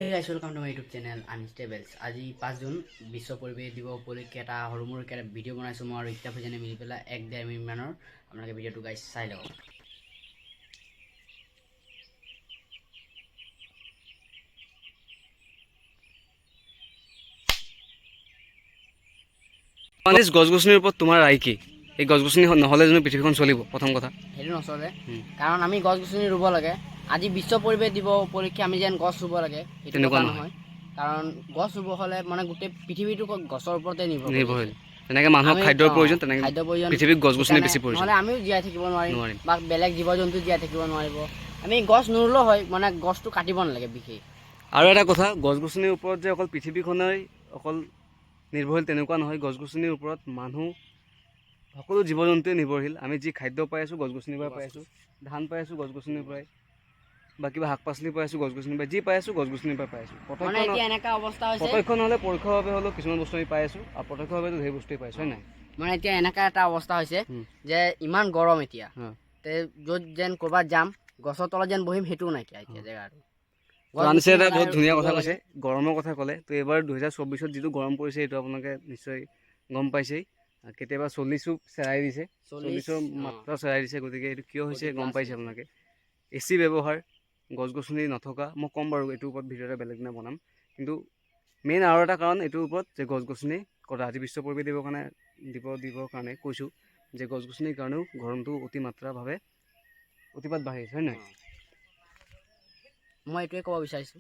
Hey guys, welcome to my YouTube channel Unstables. আজি 5 June বিশ্ব পৰিৱেশ দিৱস উপলক্ষে এটা হৰুমুৰুকে এটা ভিডিঅ' বনাইছো মই আৰু ইত্যাদি জনে মিলি পেলাই 1.5 মিনিট মানৰ আপোনালোকে ভিডিঅ'টো গাইছ চাই লওক। মানিছ গছ-গছনিৰ ওপৰত তোমাৰ ৰায় কি? এই গছ-গছনি নহ'লে জানো পৃথিৱীখন চলিব? প্ৰথম কথা হেৰি নচলে, কাৰণ আমি গছ-গছনি ৰুব লাগে। আজি বিশ্ব পৰিৱেশ দিৱস উপলক্ষে আমি যেন গছ ৰুব লাগে সেইটো কথা নহয়, কাৰণ গছ ৰুব হ'লে মানে গোটেই পৃথিৱীটো গছৰ ওপৰতে নিৰ্ভৰশীল। যেনেকৈ মানুহক খাদ্যৰ প্ৰয়োজন তেনেকৈ খাদ্য প্ৰয়োজন, পৃথিৱীক গছ-গছনি বেছি প্ৰয়োজন। নহ'লে আমিও জীয়াই থাকিব নোৱাৰিম বা বেলেগ জীৱ-জন্তু জীয়াই থাকিব নোৱাৰিব। আমি গছ নুৰুলেও হয়, মানে গছটো কাটিব নালাগে বিশেষ। আৰু এটা কথা, গছ-গছনিৰ ওপৰত যে অকল পৃথিৱীখনেই অকল নিৰ্ভৰশীল তেনেকুৱা নহয়, গছ-গছনিৰ ওপৰত মানুহ সকলো জীৱ-জন্তুৱে নিৰ্ভৰশীল। আমি যি খাদ্য পাই আছোঁ গছ-গছনিৰ পৰাই পাই আছোঁ, ধান পাই আছোঁ গছ-গছনিৰ পৰাই, বা কিবা শাক পাচলি পাই আছোঁ গছ-গছনিৰ পৰাই, যি পাই আছোঁ গছ-গছনিৰ পৰাই পাই আছোঁ। প্ৰত্যক্ষ নহ'লে পৰোক্ষভাৱে হ'লেও কিছুমান বস্তু আমি পাই আছোঁ, আৰু প্ৰত্যক্ষভাৱেতো সেই বস্তুৱেই পাইছোঁ, হয় নাই? মানে এতিয়া এনেকা এটা অৱস্থা হৈছে যে ইমান গৰম এতিয়া, তে য'ত যেন ক'ৰবাত যাম গছৰ তলত যেন বহিম সেইটোও নাইকিয়া এতিয়া জেগাটো। আনিছে এটা বহুত ধুনীয়া কথা কৈছে, গৰমৰ কথা ক'লে। তো এইবাৰ 2024ত যিটো গৰম পৰিছে এইটো আপোনালোকে নিশ্চয় গম পাইছেই। কেতিয়াবা 40ও চেৰাই দিছে, 40ৰ মাত্ৰা চেৰাই দিছে। গতিকে এইটো কিয় হৈছে গম পাইছে আপোনালোকে। AC ব্যৱহাৰ, গছ-গছনি নথকা, মই ক'ম বাৰু এইটোৰ ওপৰত ভিডিঅ' এটা বেলেগ দিনা বনাম। কিন্তু মেইন আৰু এটা কাৰণ এইটোৰ ওপৰত যে গছ-গছনি কটা। আজি বিশ্ব পৰিৱেশ দিৱসৰ কাৰণে কৈছোঁ যে গছ-গছনিৰ কাৰণেও গৰমটো অতিপাত বাঢ়িছে, হয় নাই? মই এইটোৱে ক'ব বিচাৰিছোঁ।